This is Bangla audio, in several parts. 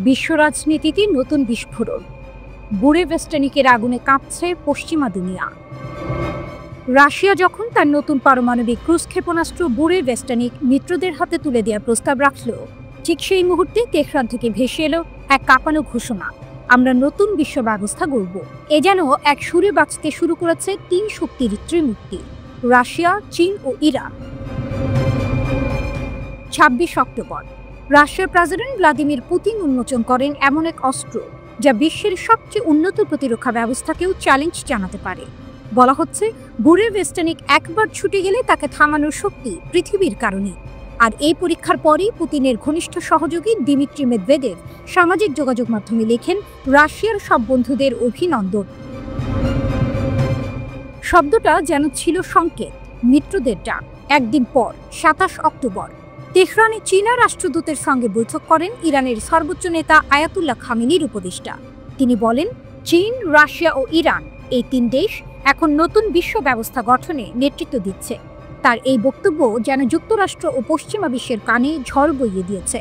বিশ্ব রাজনীতিতে নতুন বিস্ফোরণ, বুরেভেস্টেনিকের আগুনে কাঁপছে পশ্চিমা দুনিয়া। রাশিয়া যখন তার নতুন পারমাণবিক ক্রুজ ক্ষেপণাস্ত্র বুরেভেস্টেনিক মিত্রদের হাতে তুলে দেওয়ার প্রস্তাব রাখল, ঠিক সেই মুহূর্তে তেহরান থেকে ভেসে এলো এক কাঁপানো ঘোষণা: আমরা নতুন বিশ্ব ব্যবস্থা গড়ব। এ যেন এক সুরে বাঁচতে শুরু করেছে তিন শক্তির ত্রিমূর্তি, রাশিয়া, চীন ও ইরান। ২৬ অক্টোবর রাশিয়ার প্রেসিডেন্ট ভ্লাদিমির পুতিন উন্মোচন করেন এমন এক অস্ত্র যা বিশ্বের সবচেয়ে উন্নত প্রতিরক্ষা ব্যবস্থাকেও চ্যালেঞ্জ জানাতে পারে। বলা হচ্ছে, বুরেভেস্টেনিক একবার ছুটে গেলে তাকে থামানোর শক্তি পৃথিবীর কারণে। আর এই পরীক্ষার পরই পুতিনের ঘনিষ্ঠ সহযোগী দিমিত্রি মেদভেদেভ সামাজিক যোগাযোগ মাধ্যমে লেখেন, রাশিয়ার সব বন্ধুদের অভিনন্দন। শব্দটা যেন ছিল সংকেত, মিত্রদের ডাক। একদিন পর ২৭ অক্টোবর তেহরানে চীনা রাষ্ট্রদূতের সঙ্গে বৈঠক করেন ইরানের সর্বোচ্চ নেতা আয়াতুল্লাহ খামেনির উপদেষ্টা। তিনি বলেন, চীন, রাশিয়া ও ইরান, এই তিন দেশ এখন নতুন বিশ্ব ব্যবস্থা গঠনে নেতৃত্ব দিচ্ছে। তার এই বক্তব্য যেন যুক্তরাষ্ট্র ও পশ্চিমা বিশ্বের কানে ঝড় বইয়ে দিয়েছে।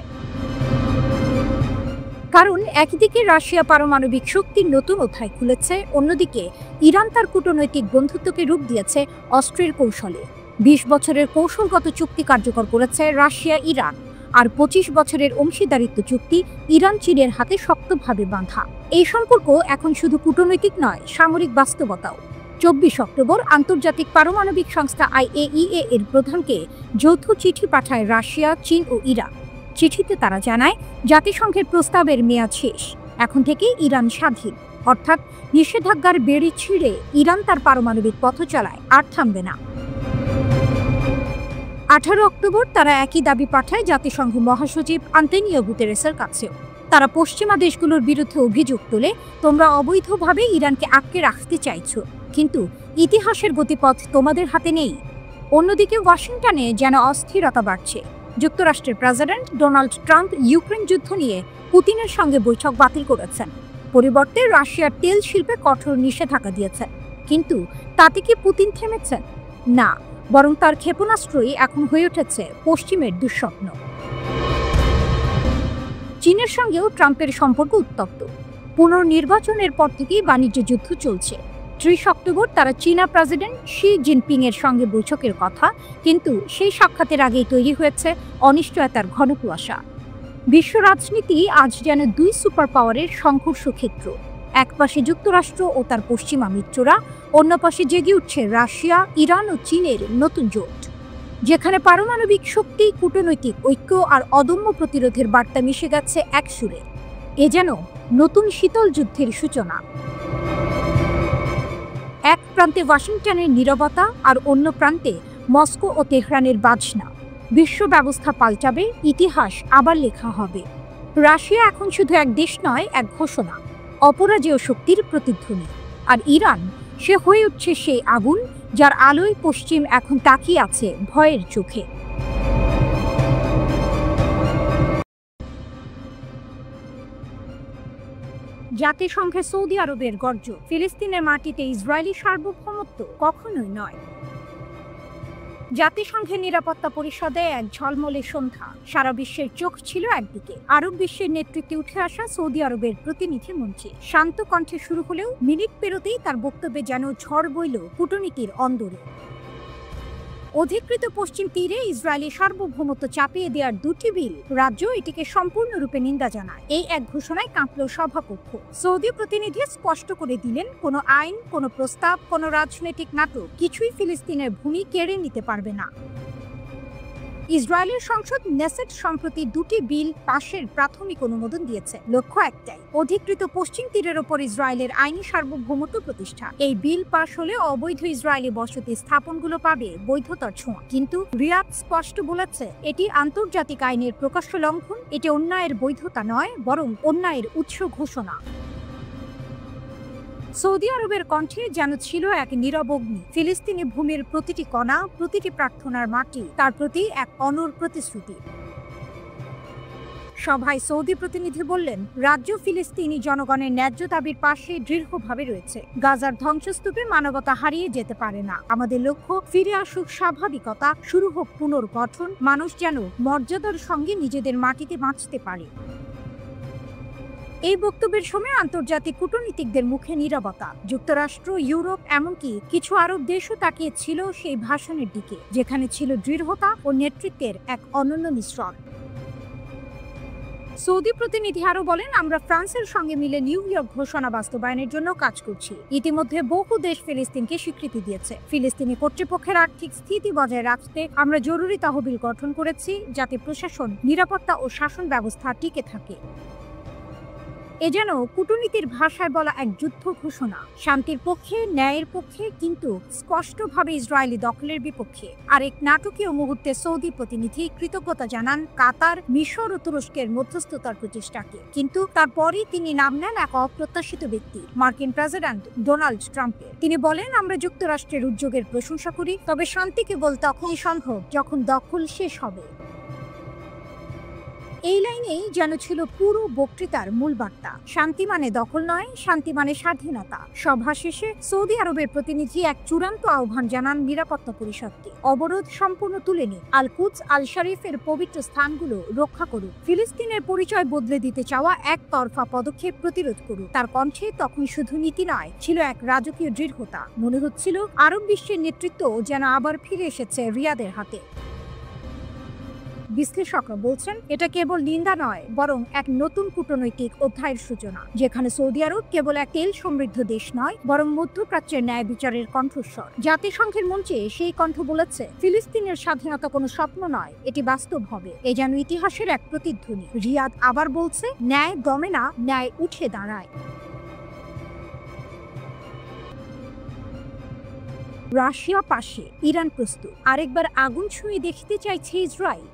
কারণ একদিকে রাশিয়া পারমাণবিক শক্তির নতুন অধ্যায় খুলেছে, অন্যদিকে ইরান তার কূটনৈতিক বন্ধুত্বকে রূপ দিয়েছে অস্ত্রের কৌশলে। ২০ বছরের কৌশলগত চুক্তি কার্যকর করেছে রাশিয়া ইরান, আর ২৫ বছরের অংশীদারিত্ব চুক্তি ইরান চীনের হাতে শক্তভাবে বাঁধা। এই সম্পর্ক এখন শুধু কূটনৈতিক নয়, সামরিক বাস্তবতাও। ২৪ অক্টোবর আন্তর্জাতিক পারমাণবিক সংস্থা IAEA এর প্রধানকে যৌথ চিঠি পাঠায় রাশিয়া, চীন ও ইরান। চিঠিতে তারা জানায়, জাতিসংঘের প্রস্তাবের মেয়াদ শেষ, এখন থেকে ইরান স্বাধীন, অর্থাৎ নিষেধাজ্ঞার বেড়ি ছিঁড়ে ইরান তার পারমাণবিক পথ চালায়, আর থামবে না। ১৮ অক্টোবর তারা একই দাবি পাঠায় জাতিসংঘ মহাসচিব আন্তোনিও গুতেরেসের কাছেও। তারা পশ্চিমা দেশগুলোর বিরুদ্ধে অভিযোগ তোলে, তোমরা অবৈধভাবে ইরানকে আটকে রাখতে চাইছো, কিন্তু ইতিহাসের গতিপথ তোমাদের হাতে নেই। অন্যদিকে ওয়াশিংটনে যেন অস্থিরতা বাড়ছে। যুক্তরাষ্ট্রের প্রেসিডেন্ট ডোনাল্ড ট্রাম্প ইউক্রেন যুদ্ধ নিয়ে পুতিনের সঙ্গে বৈঠক বাতিল করেছেন। পরিবর্তে রাশিয়ার তেল শিল্পে কঠোর নিষেধাজ্ঞা দিয়েছেন। কিন্তু তাতে কি পুতিন থেমেছেন? না, বরং তার ক্ষেপণাস্ত্রই এখন হয়ে উঠেছে পশ্চিমের দুঃস্বপ্ন। চীনের সঙ্গেও ট্রাম্পের সম্পর্ক উত্তপ্ত। পুনর্নির্বাচনের পর থেকেই বাণিজ্য যুদ্ধ চলছে। ৩০ অক্টোবর তারা চীনা প্রেসিডেন্ট শি জিনপিং এর সঙ্গে বৈঠকের কথা, কিন্তু সেই সাক্ষাতের আগেই তৈরি হয়েছে অনিশ্চয়তার ঘন কুয়াশা। বিশ্ব রাজনীতি আজ যেন দুই সুপার পাওয়ারের সংঘর্ষ ক্ষেত্র। এক পাশে যুক্তরাষ্ট্র ও তার পশ্চিমা মিত্ররা, অন্য পাশে জেগে উঠছে রাশিয়া, ইরান ও চীনের নতুন জোট, যেখানে পারমাণবিক শক্তি, কূটনৈতিক ঐক্য আর অদম্য প্রতিরোধের বার্তা মিশে গেছে এক সুরে। এ যেন নতুন শীতল যুদ্ধের সূচনা। এক প্রান্তে ওয়াশিংটনের নীরবতা, আর অন্য প্রান্তে মস্কো ও তেহরানের বাজনা। বিশ্ব ব্যবস্থা পাল্টাবে, ইতিহাস আবার লেখা হবে। রাশিয়া এখন শুধু এক দেশ নয়, এক ঘোষণা, অপরাজেয় শক্তির প্রতিধ্বনি। আর ইরান, সে হয়ে উঠছে সেই আগুন যার আলোয় পশ্চিম এখন তাকিয়ে আছে ভয়ের চোখে। জাতিসংঘে সৌদি আরবের গর্জন, ফিলিস্তিনের মাটিতে ইসরায়েলি সার্বভৌমত্ব কখনোই নয়। জাতিসংঘের নিরাপত্তা পরিষদে এক ঝলমলে সন্ধ্যা। সারা বিশ্বের চোখ ছিল একদিকে। আরব বিশ্বের নেতৃত্বে উঠে আসা সৌদি আরবের প্রতিনিধি মন্ত্রী শান্ত কণ্ঠে শুরু হলেও মিনিট পেরোতেই তার বক্তব্যে যেন ঝড় বইল কূটনীতির অন্দরে। অধিকৃত পশ্চিম তীরে ইসরায়েলি সার্বভৌমত্ব চাপিয়ে দেওয়ার দুটি বিল, রাজ্য এটিকে সম্পূর্ণরূপে নিন্দা জানায়। এই এক ঘোষণায় কাঁপল সভাকক্ষ। সৌদি প্রতিনিধি স্পষ্ট করে দিলেন, কোনো আইন, কোনো প্রস্তাব, কোনো রাজনৈতিক নাটক কিছুই ফিলিস্তিনের ভূমি কেড়ে নিতে পারবে না। ইসরায়েলের সংসদ নেসেট সম্প্রতি দুটি বিল পাশের প্রাথমিক অনুমোদন দিয়েছে। লক্ষ্য একটাই, অধিকৃত পশ্চিম তীরের ওপর ইসরায়েলের আইনি সার্বভৌমত্ব প্রতিষ্ঠা। এই বিল পাশ হলে অবৈধ ইসরায়েলি বসতি স্থাপনগুলো পাবে বৈধতার ছোঁয়া। কিন্তু রিয়াদ স্পষ্ট বলেছে, এটি আন্তর্জাতিক আইনের প্রকাশ্য লঙ্ঘন। এটি অন্যায়ের বৈধতা নয়, বরং অন্যায়ের উৎস ঘোষণা। সৌদি আরবের কণ্ঠে যেন ছিল এক নীরব অগ্নি। ফিলিস্তিনি ভূমির প্রতিটি কণা, প্রতিটি প্রার্থনার মাটি তার প্রতি এক অনড় প্রতিশ্রুতি। সভায় সৌদি প্রতিনিধি বললেন, রাজ্য ফিলিস্তিনি জনগণের ন্যায্য দাবির পাশে দৃঢ়ভাবে রয়েছে। গাজার ধ্বংসস্তূপে মানবতা হারিয়ে যেতে পারে না। আমাদের লক্ষ্য ফিরে আসুক স্বাভাবিকতা, শুরু হোক পুনর্গঠন, মানুষ যেন মর্যাদার সঙ্গে নিজেদের মাটিতে বাঁচতে পারে। এই বক্তব্যের সময় আন্তর্জাতিক কূটনীতিকদের মুখে নীরবতা। যুক্তরাষ্ট্র, ইউরোপ, এমনকি কিছু আরব দেশও তাকিয়েছিল সেই ভাষণের দিকে, যেখানে ছিল দৃঢ়তা ও নেতৃত্বের এক অনন্য মিশ্রণ। সৌদি প্রতিনিধি আরও বলেন, আমরা ফ্রান্সের সঙ্গে মিলে নিউ ইয়র্ক ঘোষণা বাস্তবায়নের জন্য কাজ করছি। ইতিমধ্যে বহু দেশ ফিলিস্তিনকে স্বীকৃতি দিয়েছে। ফিলিস্তিনি কর্তৃপক্ষের আর্থিক স্থিতি বজায় রাখতে আমরা জরুরি তহবিল গঠন করেছি, যাতে প্রশাসন, নিরাপত্তা ও শাসন ব্যবস্থা টিকে থাকে। এ যেন কূটনীতির ভাষায় বলা এক যুদ্ধ ঘোষণা, শান্তির পক্ষে, ন্যায়ের পক্ষে, কিন্তু স্পষ্টভাবে ইসরায়েলি দখলের বিপক্ষে। আর এক নাটকীয় মুহূর্তে সৌদি প্রতিনিধি কৃতজ্ঞতা জানান কাতার, মিশর ও তুরস্কের মধ্যস্থতার প্রচেষ্টাকে, কিন্তু তারপরই তিনি নাম নেন এক অপ্রত্যাশিত ব্যক্তি, মার্কিন প্রেসিডেন্ট ডোনাল্ড ট্রাম্পের। তিনি বলেন, আমরা যুক্তরাষ্ট্রের উদ্যোগের প্রশংসা করি, তবে শান্তি কেবল তখনই সম্ভব যখন দখল শেষ হবে। এই লাইনেই যেন ছিল পুরো বক্তৃতার মূল বার্তা। শান্তি মানে দখল নয়, শান্তি মানে স্বাধীনতা। সভা শেষে সৌদি আরবের প্রতিনিধি এক চূড়ান্ত আহ্বান জানান নিরাপত্তা পরিষদকে, অবরোধ সম্পূর্ণ তুলে নিন, আল কুদস, আল শরীফের পবিত্র স্থানগুলো রক্ষা করুন, ফিলিস্তিনের পরিচয় বদলে দিতে চাওয়া একতরফা পদক্ষেপ প্রতিরোধ করুন। তার কণ্ঠে তখন শুধু নীতি নয়, ছিল এক রাজকীয় দৃঢ়তা। মনে হচ্ছিল আরব বিশ্বের নেতৃত্ব যেন আবার ফিরে এসেছে রিয়াদের হাতে। বিশ্লেষকরা বলছেন, এটা কেবল নিন্দা নয়, বরং এক নতুন কূটনৈতিক অধ্যায়ের সূচনা, যেখানে সৌদি আরব কেবল এক তেল সমৃদ্ধ দেশ নয়, বরং মধ্যপ্রাচ্যের ন্যায় বিচারের কণ্ঠস্বর। জাতিসংঘের মঞ্চে সেই কণ্ঠ বলেছে, ফিলিস্তিনের স্বাধীনতা কোনো স্বপ্ন নয়, এটি বাস্তব হবে। এ যেন ইতিহাসের এক প্রতিধ্বনি। রিয়াদ আবার বলছে, ন্যায় দমে না, ন্যায় উঠে দাঁড়ায়। রাশিয়া পাশে, ইরান প্রস্তুত, আরেকবার আগুন ছুঁয়ে দেখতে চাইছে ইসরায়েল।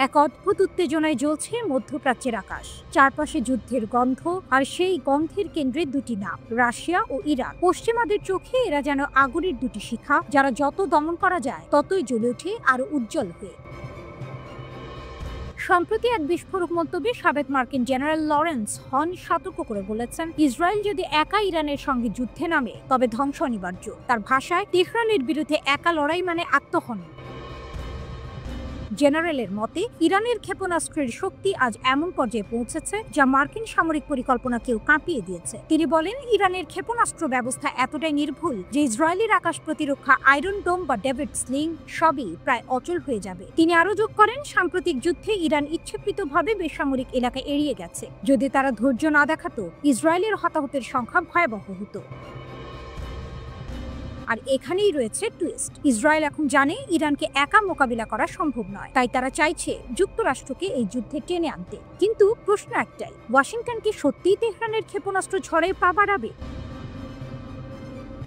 এক অদ্ভুত উত্তেজনায় জ্বলছে মধ্যপ্রাচ্যের আকাশ। চারপাশে যুদ্ধের গন্ধ, আর সেই গন্ধের কেন্দ্রে দুটি নাম, রাশিয়া ও ইরান। পশ্চিমাদের চোখে এরা যেন আগুনের দুটি শিখা, যারা যত দমন করা যায় ততই জ্বলে ওঠে আরো উজ্জ্বল হয়ে। সম্প্রতি এক বিস্ফোরক মন্তব্যে সাবেক মার্কিন জেনারেল লরেন্স হন সতর্ক করে বলেছেন, ইসরায়েল যদি একা ইরানের সঙ্গে যুদ্ধে নামে তবে ধ্বংস অনিবার্য। তার ভাষায়, তেহরানের বিরুদ্ধে একা লড়াই মানে আত্মহনন। জেনারেলের মতে, ইরানের ক্ষেপণাস্ত্রের শক্তি আজ এমন পর্যায়ে পৌঁছেছে যা মার্কিন সামরিক পরিকল্পনাকেও কাঁপিয়ে দিয়েছে। তিনি বলেন, ইরানের ক্ষেপণাস্ত্র ব্যবস্থা এতটাই নির্ভুল যে ইসরায়েলের আকাশ প্রতিরক্ষা, আয়রন ডোম বা ডেভিড স্লিং সবই প্রায় অচল হয়ে যাবে। তিনি আরও যোগ করেন, সাম্প্রতিক যুদ্ধে ইরান ইচ্ছাকৃতভাবে বেসামরিক এলাকা এড়িয়ে গেছে। যদি তারা ধৈর্য না দেখাতো, ইসরায়েলের হতাহতের সংখ্যা ভয়াবহ হতো। আর এখানেই রয়েছে টুইস্ট। ইসরায়েল এখন জানে ইরানকে একা মোকাবিলা করা সম্ভব নয়, তাই তারা চাইছে যুক্তরাষ্ট্রকে এই যুদ্ধে টেনে আনতে। কিন্তু প্রশ্ন একটাই, ওয়াশিংটন কি সত্যিই তেহরানের ক্ষেপণাস্ত্র ছড়াই পা বাড়াবে?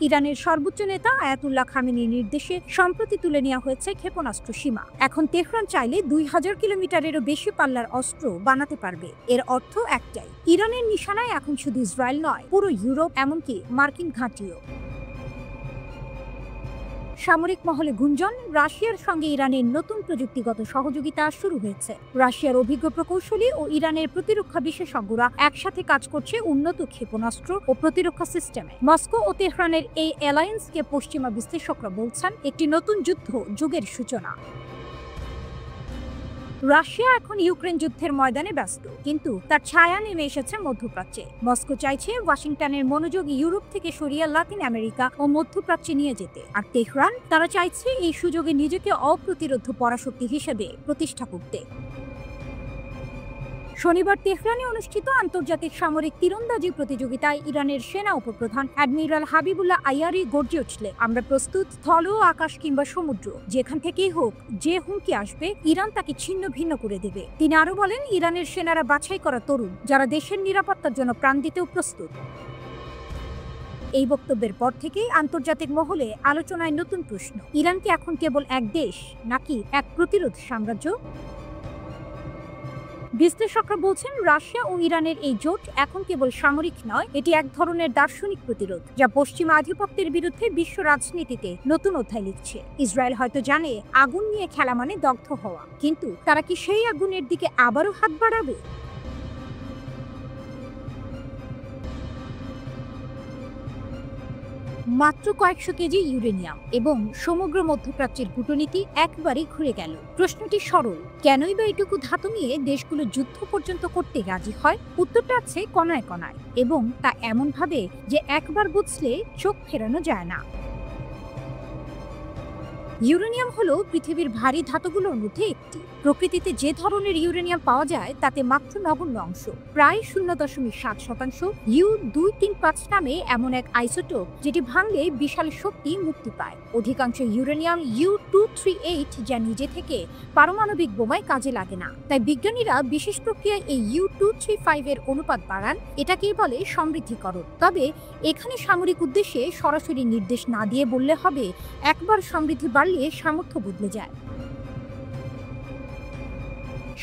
ইরানের সর্বোচ্চ নেতা আয়াতুল্লাহ খামেনির নির্দেশে সম্প্রতি তুলে নেওয়া হয়েছে ক্ষেপণাস্ত্র সীমা। এখন তেহরান চাইলে 2000 কিলোমিটারেরও বেশি পাল্লার অস্ত্র বানাতে পারবে। এর অর্থ একটাই, ইরানের নিশানায় এখন শুধু ইসরায়েল নয়, পুরো ইউরোপ, এমনকি মার্কিন ঘাঁটিও। সামরিক মহলে গুঞ্জন, রাশিয়ার সঙ্গে ইরানের নতুন প্রযুক্তিগত সহযোগিতা শুরু হয়েছে। রাশিয়ার অভিজ্ঞ প্রকৌশলী ও ইরানের প্রতিরক্ষা বিশেষজ্ঞরা একসাথে কাজ করছে উন্নত ক্ষেপণাস্ত্র ও প্রতিরক্ষা সিস্টেমে। মস্কো ও তেহরানের এই অ্যালায়েন্সকে পশ্চিমা বিশ্লেষকরা বলছেন একটি নতুন যুগের সূচনা। রাশিয়া এখন ইউক্রেন যুদ্ধের ময়দানে ব্যস্ত, কিন্তু তার ছায়া নেমে এসেছে মধ্যপ্রাচ্যে। মস্কো চাইছে ওয়াশিংটনের মনোযোগ ইউরোপ থেকে সরিয়ে লাতিন আমেরিকা ও মধ্যপ্রাচ্যে নিয়ে যেতে, আর তেহরান তারা চাইছে এই সুযোগে নিজেকে অপ্রতিরোধ্য পরাশক্তি হিসেবে প্রতিষ্ঠা করতে। শনিবার তেহরানে অনুষ্ঠিত আন্তর্জাতিক সামরিক তীরন্দাজি প্রতিযোগিতায় ইরানের সেনা উপপ্রধান অ্যাডমিরাল হাবিবুল্লাহ আইয়ারি গর্জে উঠলেন, আমরা প্রস্তুত, স্থল, আকাশ কিংবা সমুদ্র, যেখান থেকেই হোক, যে হুমকি আসবে ইরান তাকে ছিন্ন ভিন্ন করে দেবে। তিনি আরো বলেন, ইরানের সেনারা বাছাই করা তরুণ, যারা দেশের নিরাপত্তার জন্য প্রাণ দিতেও প্রস্তুত। এই বক্তব্যের পর থেকেই আন্তর্জাতিক মহলে আলোচনায় নতুন প্রশ্ন, ইরান কি এখন কেবল এক দেশ নাকি এক প্রতিরোধ সাম্রাজ্য? বিশ্লেষকরা বলছেন, রাশিয়া ও ইরানের এই জোট এখন কেবল সামরিক নয়, এটি এক ধরনের দার্শনিক প্রতিরোধ, যা পশ্চিমা আধিপত্যের বিরুদ্ধে বিশ্ব রাজনীতিতে নতুন অধ্যায় লিখছে। ইসরায়েল হয়তো জানে আগুন নিয়ে খেলা মানে দগ্ধ হওয়া, কিন্তু তারা কি সেই আগুনের দিকে আবারও হাত বাড়াবে? মাত্র কয়েকশো কেজি ইউরেনিয়াম এবং সমগ্র মধ্যপ্রাচ্যের কূটনীতি একবারই ঘুরে গেল। প্রশ্নটি সরল, কেনই বা এটুকু ধাতু নিয়ে দেশগুলো যুদ্ধ পর্যন্ত করতে রাজি হয়? উত্তরটা আছে কণায় কণায়, এবং তা এমনভাবে যে একবার বুঝলে চোখ ফেরানো যায় না। ইউরেনিয়াম হলো পৃথিবীর ভারী ধাতুগুলোর মধ্যে একটি। প্রকৃতিতে যে ধরনের ইউরেনিয়াম পাওয়া যায় তাতে মাত্র নগণ্য অংশ, প্রায় 0.7%, U-235 নামে এমন এক আইসোটোপ যেটি ভাঙলে বিশাল শক্তি মুক্তি পায়। অধিকাংশ ইউরেনিয়াম U-238 যা নিজে থেকে পারমাণবিক বোমায় কাজে লাগে না। তাই বিজ্ঞানীরা বিশেষ প্রক্রিয়ায় এই U-235 এর অনুপাত বাড়ান, এটাকেই বলে সমৃদ্ধিকরণ। তবে এখানে সামরিক উদ্দেশ্যে সরাসরি নির্দেশ না দিয়ে বললে হবে, একবার সমৃদ্ধি বাড়লে সামর্থ্য বদলে যায়।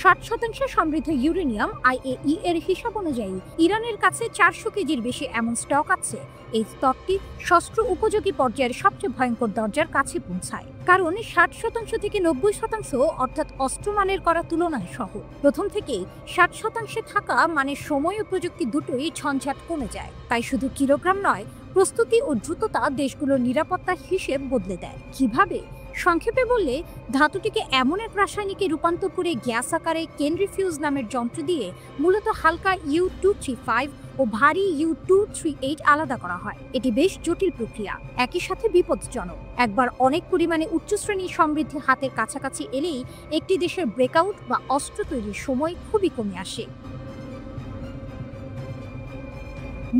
60% সমৃদ্ধ ইউরেনিয়াম IAEA এর হিসাব অনুযায়ী ইরানের কাছে 400 কেজির বেশি এমন স্টক আছে। এই স্তরটি শস্ত্র উপযোগী পর্যায়ের সবচেয়ে ভয়ঙ্কর দরজার কাছে পৌঁছায়, কারণ 60% থেকে 90% অর্থাৎ অস্ত্রমানের করা তুলনায় সহজ। প্রথম থেকেই 60% থাকা মানে সময় ও প্রযুক্তি দুটোই ঝঞ্ঝাট কমে যায়। তাই শুধু কিলোগ্রাম নয়, প্রস্তুতি ও দ্রুততা দেশগুলোর নিরাপত্তার হিসেব বদলে দেয়। কিভাবে? সংক্ষেপে বললে, ধাতুটিকে এমন এক রাসায়নিকে রূপান্তর করে গ্যাস আকারে কেন্দ্রিফিউজ নামের যন্ত্র দিয়ে মূলত হালকা U-235 ও ভারী U-238 আলাদা করা হয়। এটি বেশ জটিল প্রক্রিয়া, একই সাথে বিপজ্জনক। একবার অনেক পরিমাণে উচ্চশ্রেণীর সমৃদ্ধি হাতের কাছাকাছি এলেই একটি দেশের ব্রেকআউট বা অস্ত্র তৈরির সময় খুবই কমে আসে।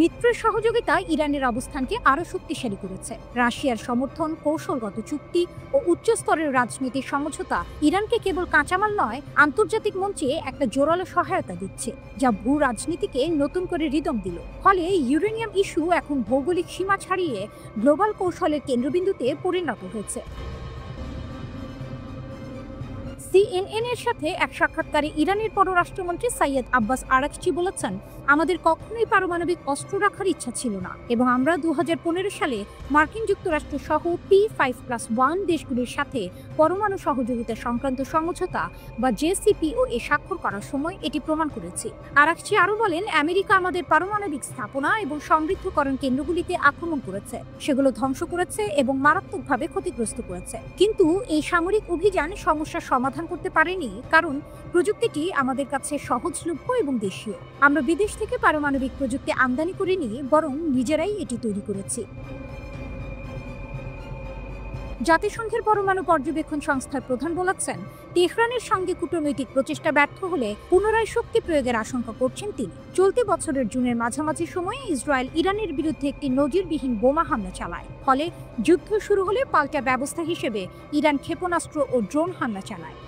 মিত্রের সহযোগিতা ইরানের অবস্থানকে আরও শক্তিশালী করেছে। রাশিয়ার সমর্থন, কৌশলগত চুক্তি ও উচ্চস্তরের রাজনৈতিক সমঝোতা ইরানকে কেবল কাঁচামাল নয়, আন্তর্জাতিক মঞ্চে একটা জোরালো সহায়তা দিচ্ছে, যা ভূ রাজনীতিকে নতুন করে রিদম দিল। ফলে ইউরেনিয়াম ইস্যু এখন ভৌগোলিক সীমা ছাড়িয়ে গ্লোবাল কৌশলের কেন্দ্রবিন্দুতে পরিণত হয়েছে। CNN এর সাথে এক সাক্ষাৎকারে ইরানের পররাষ্ট্রমন্ত্রী সৈয়দ আব্বাস আরাকচি বলেছেন, আমাদের কখনোই পারমাণবিক অস্ত্র রাখার ইচ্ছা ছিল না, এবং আমরা 2015 সালে মার্কিন যুক্তরাষ্ট্র সহ P5+1 দেশগুলির সাথে পরমাণু সহযোগিতা সংক্রান্ত সমঝোতা বা JCPOA স্বাক্ষর করার সময় এটি প্রমাণ করেছি। আরাকচি আরও বলেন, আমেরিকা আমাদের পারমাণবিক স্থাপনা এবং সমৃদ্ধকরণ কেন্দ্রগুলিতে আক্রমণ করেছে, সেগুলো ধ্বংস করেছে এবং মারাত্মকভাবে ক্ষতিগ্রস্ত করেছে। কিন্তু এই সামরিক অভিযান সমস্যার সমাধান করতে পারেনি, কারণ প্রযুক্তিটি আমাদের কাছে সহজলভ্য এবং দেশীয়। আমরা বিদেশ থেকে পারমাণবিক প্রযুক্তি আমদানি করিনি, বরং নিজেরাই এটি তৈরি করেছি। জাতিসংঘের পরমাণু পর্যবেক্ষণ সংস্থার প্রধান বলেছেন, তেহরানের সঙ্গে কূটনৈতিক প্রচেষ্টা ব্যর্থ হলে পুনরায় শক্তি প্রয়োগের আশঙ্কা করছেন তিনি। চলতি বছরের জুনের মাঝামাঝি সময়ে ইসরায়েল ইরানের বিরুদ্ধে একটি নজিরবিহীন বোমা হামলা চালায়। ফলে যুদ্ধ শুরু হলে পাল্টা ব্যবস্থা হিসেবে ইরান ক্ষেপণাস্ত্র ও ড্রোন হামলা চালায়।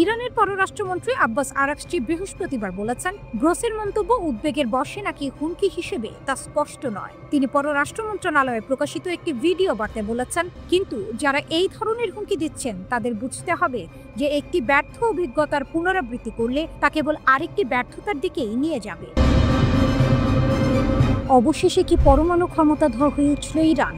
ইরানের পররাষ্ট্রমন্ত্রী আব্বাস আরাকচি বৃহস্পতিবার বলেছেন, গ্রোসের মন্তব্য উদ্বেগের বশে নাকি হুমকি হিসেবে তা স্পষ্ট নয়। তিনি পররাষ্ট্র মন্ত্রণালয়ে প্রকাশিত একটি ভিডিও বার্তায় বলেছেন, কিন্তু যারা এই ধরনের হুমকি দিচ্ছেন তাদের বুঝতে হবে যে একটি ব্যর্থ অভিজ্ঞতার পুনরাবৃত্তি করলে তা কেবল আরেকটি ব্যর্থতার দিকেই নিয়ে যাবে। অবশেষে কি পরমাণু ক্ষমতাধর হয়ে উঠল ইরান?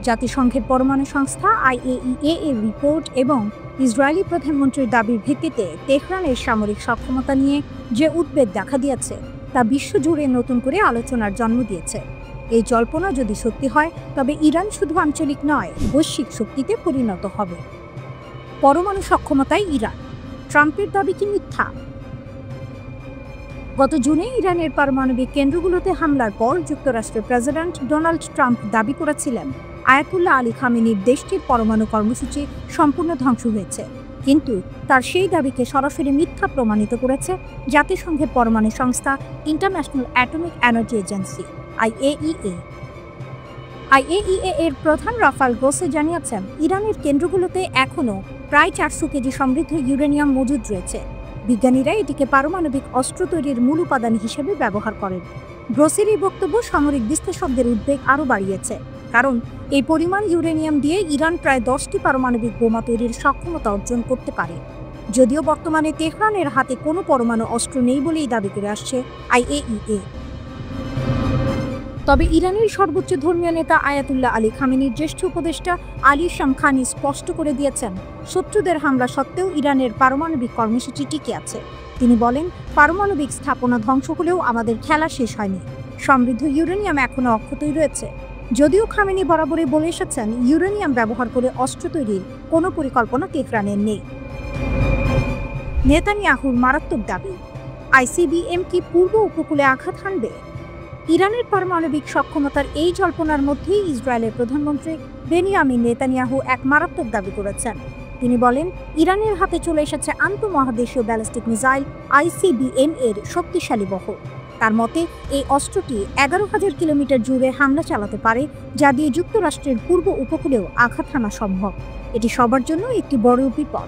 জাতিসংঘের পরমাণু সংস্থা IAEA এর রিপোর্ট এবং ইসরায়েলি প্রধানমন্ত্রীর দাবির ভিত্তিতে তেহরানের সামরিক সক্ষমতা নিয়ে যে উদ্বেগ দেখা দিয়েছে তা বিশ্বজুড়ে নতুন করে আলোচনার জন্ম দিয়েছে। এই জল্পনা যদি সত্যি হয়, তবে ইরান শুধু আঞ্চলিক নয়, বৈশ্বিক শক্তিতে পরিণত হবে। পরমাণু সক্ষমতায় ইরান, ট্রাম্পের দাবি কি মিথ্যা? গত জুনে ইরানের পারমাণবিক কেন্দ্রগুলোতে হামলার পর যুক্তরাষ্ট্রের প্রেসিডেন্ট ডোনাল্ড ট্রাম্প দাবি করেছিলেন, আয়াতুল্লাহ আলী খামেনির দেশটির পরমাণু কর্মসূচি সম্পূর্ণ ধ্বংস হয়েছে। কিন্তু তার সেই দাবিকে সরাসরি মিথ্যা প্রমাণিত করেছে জাতিসংঘের পরমাণু সংস্থা international atomic energy agency IAEA। IAEA এর প্রধান রাফাল গ্রোসে জানিয়েছেন, ইরানের কেন্দ্রগুলোতে এখনও প্রায় 400 কেজি সমৃদ্ধ ইউরেনিয়াম মজুদ রয়েছে। বিজ্ঞানীরা এটিকে পারমাণবিক অস্ত্র তৈরির মূল উপাদান হিসেবে ব্যবহার করেন। গ্রোসের এই বক্তব্য সামরিক বিশ্লেষকদের উদ্বেগ আরও বাড়িয়েছে, কারণ এই পরিমাণ ইউরেনিয়াম দিয়ে ইরান প্রায় 10টি পারমাণবিক বোমা তৈরির সক্ষমতা অর্জন করতে পারে। যদিও বর্তমানে তেহরানের হাতে কোনো পরমাণু অস্ত্র নেই বলেই দাবি করে আসছে IAEA। তবে ইরানের সর্বোচ্চ ধর্মীয় নেতা আয়াতুল্লাহ আলী খামেনির জ্যেষ্ঠ উপদেষ্টা আলী শামখানি স্পষ্ট করে দিয়েছেন, শত্রুদের হামলা সত্ত্বেও ইরানের পারমাণবিক কর্মসূচি টিকে আছে। তিনি বলেন, পারমাণবিক স্থাপনা ধ্বংস হলেও আমাদের খেলা শেষ হয়নি। সমৃদ্ধ ইউরেনিয়াম এখনো অক্ষতই রয়েছে। যদিও খামেনি বরাবরই বলে এসেছেন ইউরেনিয়াম ব্যবহার করে অস্ত্র তৈরির কোনো পরিকল্পনা তেহরানের নেই। নেতানিয়াহুর মারাত্মক দাবি, আইসিবিএম কি পূর্ব উপকূলে আঘাত হানবে? ইরানের পারমাণবিক সক্ষমতার এই জল্পনার মধ্যেই ইসরায়েলের প্রধানমন্ত্রী বেনিয়ামিন নেতানিয়াহু এক মারাত্মক দাবি করেছেন। তিনি বলেন, ইরানের হাতে চলে এসেছে আন্তঃমহাদেশীয় ব্যালিস্টিক মিসাইল আইসিবিএম এর শক্তিশালী বহর। তার মতে এই অস্ত্রটি 11,000 কিলোমিটার জুড়ে হামলা চালাতে পারে, যা দিয়ে যুক্তরাষ্ট্রের পূর্ব উপকূলেও আঘাত হানা সম্ভব। এটি সবার জন্য একটি বড় বিপদ।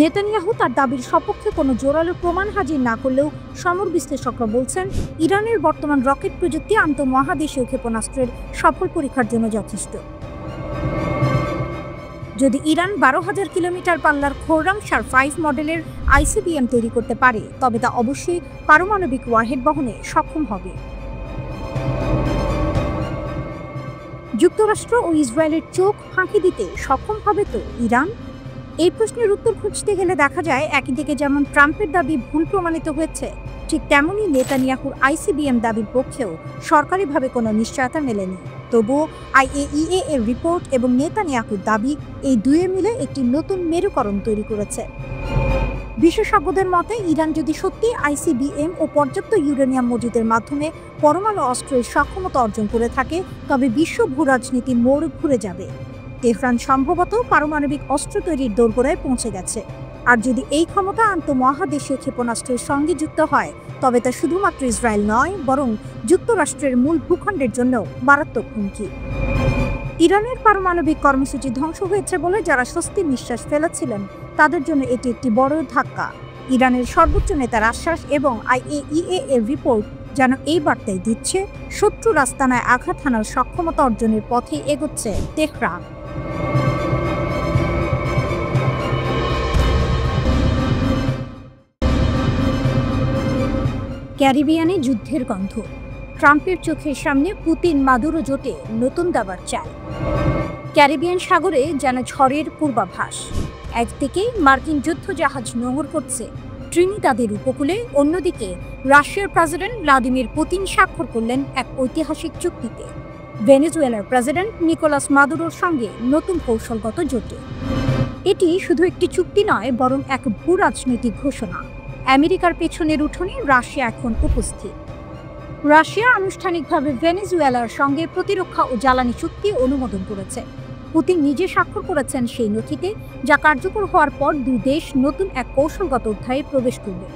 নেতানিয়াহু তার দাবির সপক্ষে কোনো জোরালো প্রমাণ হাজির না করলেও সমর বিশ্লেষকরা বলছেন, ইরানের বর্তমান রকেট প্রযুক্তি আন্তঃমহাদেশীয় ক্ষেপণাস্ত্রের সফল পরীক্ষার জন্য যথেষ্ট। যদি ইরান 12,000 কিলোমিটার পাল্লার খোররামশার 5 মডেলের আইসিবিএম তৈরি করতে পারে, তবে তা অবশ্যই পারমাণবিক ওয়ারহেড বহনে সক্ষম হবে। যুক্তরাষ্ট্র ও ইসরায়েলের চোখ ফাঁকি দিতে সক্ষম হবে তো ইরান? এই প্রশ্নের উত্তর খুঁজতে গেলে দেখা যায়, একই দিকে যেমন ট্রাম্পের দাবি ভুল প্রমাণিত হয়েছে, ঠিক তেমনই নেতানিয়াহুর আইসিবিএম দাবির পক্ষেও সরকারিভাবে কোনো নিশ্চয়তা মেলেনি। তবুও আইএইএ এর রিপোর্ট এবং নেতানিয়াহুর দাবি, এই দুয়ে মিলে একটি নতুন মেরুকরণ তৈরি করেছে। বিশেষজ্ঞদের মতে, ইরান যদি সত্যি আইসিবিএম ও পর্যাপ্ত ইউরেনিয়াম মজুদের মাধ্যমে পরমাণু অস্ত্রের সক্ষমতা অর্জন করে থাকে, তবে বিশ্ব ভূরাজনীতির মোড় ঘুরে যাবে। তেহরান সম্ভবত পারমাণবিক অস্ত্র তৈরির দোরগোড়ায় পৌঁছে গেছে। আর যদি এই ক্ষমতা আন্তঃমহাদেশীয় ক্ষেপণাস্ত্রের সঙ্গে যুক্ত হয়, তবে তা শুধুমাত্র ইসরায়েল নয়, বরং যুক্তরাষ্ট্রের মূল ভূখণ্ডের জন্য মারাত্মক হুমকি। ইরানের পারমাণবিক কর্মসূচি ধ্বংস হয়েছে বলে যারা স্বস্তির নিঃশ্বাস ফেলেছিলেন, তাদের জন্য এটি একটি বড় ধাক্কা। ইরানের সর্বোচ্চ নেতার আশ্বাস এবং আইএইএ এর রিপোর্ট যেন এই বার্তাই দিচ্ছে, শত্রুর আস্তানায় আঘাত হানার সক্ষমতা অর্জনের পথে এগোচ্ছে তেহরান। ক্যারিবিয়ানে যুদ্ধের গন্ধ, ট্রাম্পের চোখের সামনে পুতিন মাদুরো জোটে নতুন দাবার চাল। ক্যারিবিয়ান সাগরে যেন ঝড়ের পূর্বাভাস। একদিকে মার্কিন যুদ্ধজাহাজ নোঙর করছে ট্রিনিদাদের উপকূলে, অন্যদিকে রাশিয়ার প্রেসিডেন্ট ভ্লাদিমির পুতিন স্বাক্ষর করলেন এক ঐতিহাসিক চুক্তিতে ভেনেজুয়েলার প্রেসিডেন্ট নিকোলাস মাদুরোর সঙ্গে নতুন কৌশলগত জোটে। এটি শুধু একটি চুক্তি নয়, বরং এক ভূরাজনৈতিক ঘোষণা। আমেরিকার পেছনের উঠোনে রাশিয়া এখন উপস্থিত। রাশিয়া আনুষ্ঠানিকভাবে ভেনেজুয়েলার সঙ্গে প্রতিরক্ষা ও জ্বালানি চুক্তি অনুমোদন করেছে। পুতিন নিজে স্বাক্ষর করেছেন সেই নথিতে, যা কার্যকর হওয়ার পর দুই দেশ নতুন এক কৌশলগত অধ্যায়ে প্রবেশ করবে।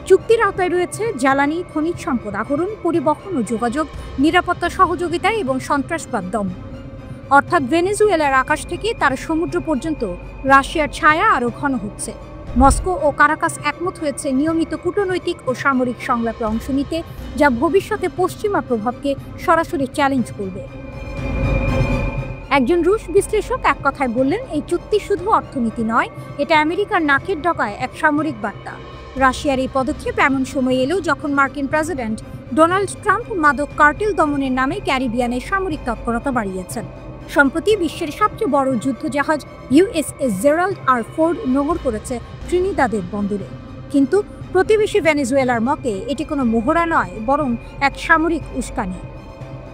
চুক্তির আওতায় রয়েছে জ্বালানি, খনিজ সম্পদ আহরণ, পরিবহন ও যোগাযোগ, নিরাপত্তা সহযোগিতা এবং সন্ত্রাসবাদ দমন। অর্থাৎ ভেনেজুয়েলার আকাশ থেকে তার সমুদ্র পর্যন্ত রাশিয়ার ছায়া আরও ঘন হচ্ছে। মস্কো ও কারাকাস একমত হয়েছে নিয়মিত কূটনৈতিক ও সামরিক সংলাপে অংশ নিতে, যা ভবিষ্যতে পশ্চিমা প্রভাবকে সরাসরি চ্যালেঞ্জ করবে। একজন রুশ বিশ্লেষক এক কথায় বললেন, এই চুক্তি শুধু অর্থনীতি নয়, এটা আমেরিকার নাকের ডগায় এক সামরিক বার্তা। রাশিয়ার এই পদক্ষেপ এমন সময় এলো যখন মার্কিন প্রেসিডেন্ট ডোনাল্ড ট্রাম্প মাদক কার্টেল দমনের নামে ক্যারিবিয়ানে সামরিক তৎপরতা বাড়িয়েছেন। সম্প্রতি বিশ্বের সবচেয়ে বড় যুদ্ধজাহাজ ইউএসএস জেরাল্ড আর ফোর্ড নোঙর করেছে ট্রিনিদাদের বন্দরে। কিন্তু প্রতিবেশী ভেনেজুয়েলার মতে এটি কোনো মহড়া নয়, বরং এক সামরিক উস্কানি।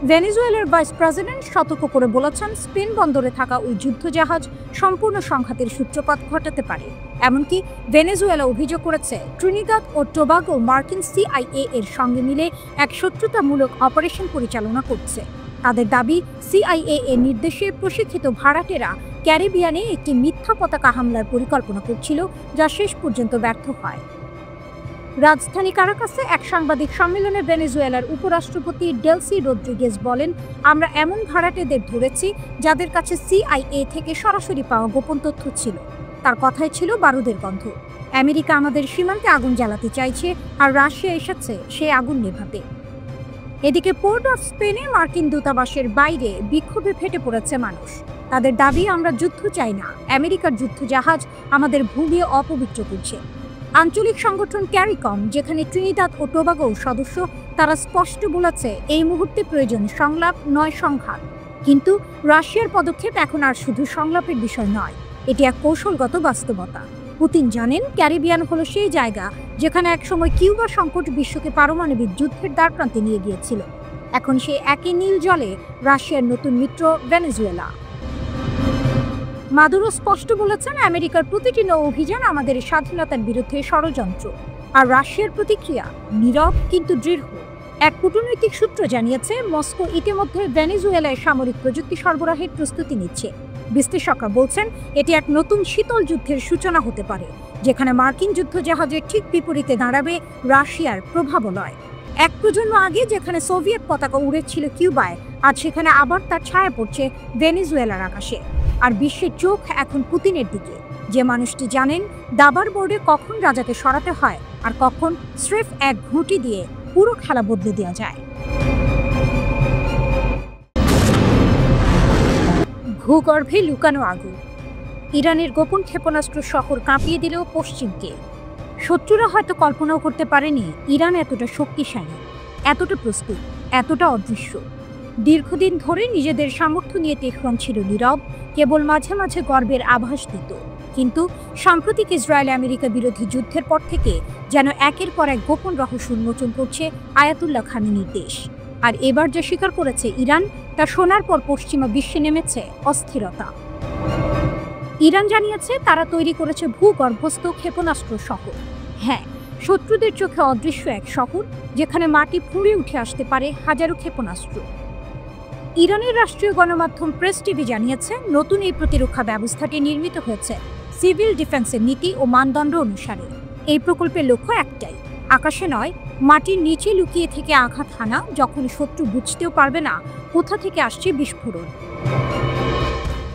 ভেনেজুয়েলার ভাইস প্রেসিডেন্ট সতর্ক করে বলেছেন, স্পেন বন্দরে থাকা ওই যুদ্ধজাহাজ সম্পূর্ণ সংঘাতের সূত্রপাত ঘটাতে পারে। এমনকি ভেনেজুয়েলা অভিযোগ করেছে, ট্রিনিদাদ ও টোবাগো মার্কিন সিআইএ এর সঙ্গে মিলে এক শত্রুতামূলক অপারেশন পরিচালনা করছে। তাদের দাবি, সিআইএ এর নির্দেশে প্রশিক্ষিত ভাড়াটেরা ক্যারিবিয়ানে একটি মিথ্যা পতাকা হামলার পরিকল্পনা করছিল, যা শেষ পর্যন্ত ব্যর্থ হয়। রাজধানী কারাকাসে এক সাংবাদিক সম্মেলনে ভেনেজুয়েলার উপরাষ্ট্রপতি ডেলসি রদ্রিগেজ বলেন, আমরা এমন ভাড়াটেদের ধরেছি যাদের কাছে সিআইএ থেকে সরাসরি পাওয়া গোপন তথ্য ছিল। তার কথায় ছিল বারুদের গন্ধ। আমেরিকা আমাদের সীমান্তে আগুন জ্বালাতে চাইছে, আর রাশিয়া এসেছে সেই আগুন নেভাতে। এদিকে পোর্ট অফ স্পেনে মার্কিন দূতাবাসের বাইরে বিক্ষোভে ফেটে পড়েছে মানুষ। তাদের দাবি, আমরা যুদ্ধ চাই না, আমেরিকার যুদ্ধজাহাজ আমাদের ভূমি অপবিত্র করছে। আঞ্চলিক সংগঠন ক্যারিকম, যেখানে ট্রিনিদাদ ও টোবাগো সদস্য, তারা স্পষ্ট বলেছে এই মুহূর্তে প্রয়োজন সংলাপ নয় সংঘাত। কিন্তু রাশিয়ার পদক্ষেপ এখন আর শুধু সংলাপের বিষয় নয়, এটি এক কৌশলগত বাস্তবতা। পুতিন জানেন ক্যারিবিয়ান হলো সেই জায়গা যেখানে একসময় কিউবা সংকট বিশ্বকে পারমাণবিক যুদ্ধের দ্বারপ্রান্তে নিয়ে গিয়েছিল। এখন সেই একই নীল জলে রাশিয়ার নতুন মিত্র ভেনেজুয়েলা। মাদুরো স্পষ্ট বলেছেন, আমেরিকার প্রতিটি নৌ অভিযান আমাদের স্বাধীনতার বিরুদ্ধে ষড়যন্ত্র। আর রাশিয়ার প্রতিক্রিয়া নীরব কিন্তু দৃঢ়। এক কূটনৈতিক সূত্র জানিয়েছে, মস্কো ইতিমধ্যে ভেনেজুয়েলায় সামরিক প্রযুক্তি সরবরাহের প্রস্তুতি নিচ্ছে। বিশ্লেষকরা বলছেন, এটি এক নতুন শীতল যুদ্ধের সূচনা হতে পারে, যেখানে মার্কিন যুদ্ধজাহাজের ঠিক বিপরীতে দাঁড়াবে রাশিয়ার প্রভাবলয়। এক প্রজন্ম আগে যেখানে সোভিয়েত পতাকা উড়েছিল কিউবায়, আজ সেখানে আবার তার ছায়া পড়ছে ভেনেজুয়েলার আকাশে। আর বিশ্বের চোখ এখন পুতিনের দিকে, যে মানুষটি জানেন দাবার বোর্ডে কখন রাজাকে সরাতে হয় আর কখন স্রেফ এক ঘুঁটি দিয়ে পুরো খেলা বদলে দেওয়া যায়। ভূগর্ভে লুকানো আগুন। ইরানের গোপন ক্ষেপণাস্ত্র শহর কাঁপিয়ে দিলেও পশ্চিমকে। শত্রুরা হয়তো কল্পনাও করতে পারেনি ইরান এতটা শক্তিশালী, এতটা প্রস্তুত, এতটা অদৃশ্য। দীর্ঘদিন ধরে নিজেদের সামর্থ্য নিয়ে তেহরান ছিল নীরব, কেবল মাঝে মাঝে গর্বের আভাস দিত। কিন্তু সাম্প্রতিক ইসরায়েল আমেরিকা বিরোধী যুদ্ধের পর থেকে যেন একের পর এক গোপন রহস্য উন্মোচন করছে আয়াতুল্লাহ খামেনির দেশ। আর এবার যা স্বীকার করেছে ইরান, তা শোনার পর পশ্চিমা বিশ্বে নেমেছে অস্থিরতা। ইরান জানিয়েছে তারা তৈরি করেছে ভূগর্ভস্থ ক্ষেপণাস্ত্র শহর। হ্যাঁ, শত্রুদের চোখে অদৃশ্য এক শহর, যেখানে মাটি ফুঁড়ে উঠে আসতে পারে হাজারো ক্ষেপণাস্ত্র। ইরানের রাষ্ট্রীয় গণমাধ্যম প্রেস টিভি জানিয়েছে, নতুন এই প্রতিরক্ষা ব্যবস্থাটি নির্মিত হয়েছে সিভিল ডিফেন্সের নীতি ও মানদণ্ড অনুসারে। এই প্রকল্পের লক্ষ্য একটাই, আকাশে নয়, মাটির নিচে লুকিয়ে থেকে আঘাত হানা, যখন শত্রু বুঝতেও পারবে না কোথা থেকে আসছে বিস্ফোরণ।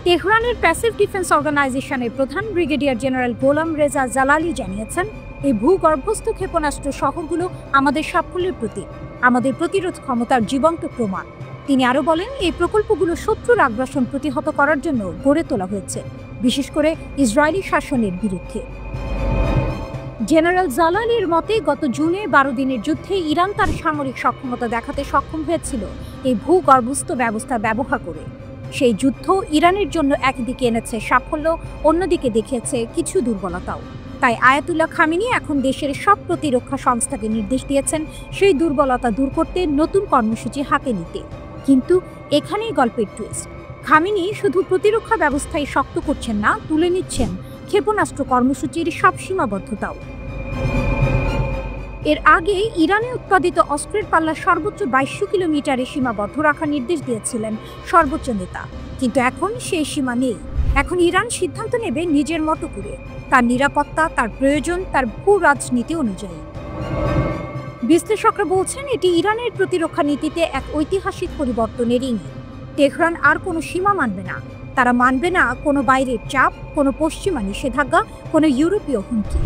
তেহরানের প্যাসিভ ডিফেন্স অর্গানাইজেশনের প্রধান ব্রিগেডিয়ার জেনারেল গোলাম রেজা জালালি জানিয়েছেন, এই ভূগর্ভস্থ ক্ষেপণাস্ত্র শহরগুলো আমাদের সাফল্যের প্রতীক, আমাদের প্রতিরোধ ক্ষমতার জীবন্ত প্রমাণ। তিনি আরও বলেন, এই প্রকল্পগুলো শত্রুর আগ্রাসন প্রতিহত করার জন্য গড়ে তোলা হয়েছে, বিশেষ করে ইসরায়েলি শাসনের বিরুদ্ধে। জেনারেল জালালির মতে, গত জুনে 12 দিনের যুদ্ধে ইরান তার সামরিক সক্ষমতা দেখাতে সক্ষম হয়েছিল এই ভূগর্ভস্থ ব্যবস্থা ব্যবহার করে। সেই যুদ্ধ ইরানের জন্য একদিকে এনেছে সাফল্য, অন্যদিকে দেখিয়েছে কিছু দুর্বলতাও। তাই আয়াতুল্লাহ খামেনি এখন দেশের সব প্রতিরক্ষা সংস্থাকে নির্দেশ দিয়েছেন সেই দুর্বলতা দূর করতে নতুন কর্মসূচি হাতে নিতে। কিন্তু এখানেই গল্পের টুইস্ট। খামেনি শুধু প্রতিরক্ষা ব্যবস্থায় শক্ত করছেন না, তুলে নিচ্ছেন ক্ষেপণাস্ত্র কর্মসূচির সব সীমাবদ্ধতাও। এর আগে ইরানে উৎপাদিত অস্ত্রের পাল্লা সর্বোচ্চ 2200 কিলোমিটারে সীমাবদ্ধ রাখার নির্দেশ দিয়েছিলেন সর্বোচ্চ নেতা। কিন্তু এখন সেই সীমা নেই। এখন ইরান সিদ্ধান্ত নেবে নিজের মতো করে, তার নিরাপত্তা, তার প্রয়োজন, তার ভূ রাজনীতি অনুযায়ী। বিশ্লেষকরা বলছেন, এটি ইরানের প্রতিরক্ষা নীতিতে এক ঐতিহাসিক পরিবর্তনের ইঙ্গিত। তেহরান আর কোনো সীমা মানবে না, তারা মানবে না কোনো বাইরের চাপ, কোনো পশ্চিমা নিষেধাজ্ঞা, কোনো ইউরোপীয় হুমকি।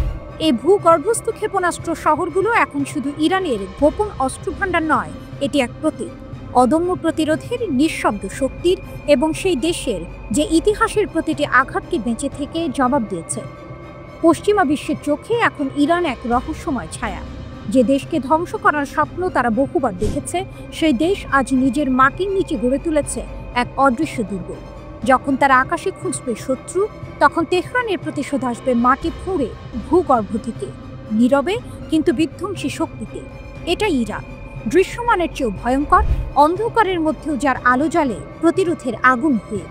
এই ভূগর্ভস্থ ক্ষেপণাস্ত্র শহরগুলো এখন শুধু ইরানের গোপন অস্ত্রভাণ্ডার নয়, এটি এক প্রতীক অদম্য প্রতিরোধের, নিঃশব্দ শক্তির, এবং সেই দেশের যে ইতিহাসের প্রতিটি আঘাতকে বেঁচে থেকে জবাব দিয়েছে। পশ্চিমা বিশ্বের চোখে এখন ইরান এক রহস্যময় ছায়া। যে দেশকে ধ্বংস করার স্বপ্ন তারা বহুবার দেখেছে, সেই দেশ আজ নিজের মাটির নিচে গড়ে তুলেছে এক অদৃশ্য দুর্গ। যখন তারা আকাশে খুঁজবে শত্রু, তখন তেহরানের প্রতিশোধ আসবে মাটি ফুঁড়ে, ভূগর্ভ থেকে, নীরবে কিন্তু বিধ্বংসী শক্তিতে। এটাই ইরান, দৃশ্যমানের চেয়েও ভয়ঙ্কর, অন্ধকারের মধ্যেও যার আলো জ্বালে প্রতিরোধের আগুন হয়ে।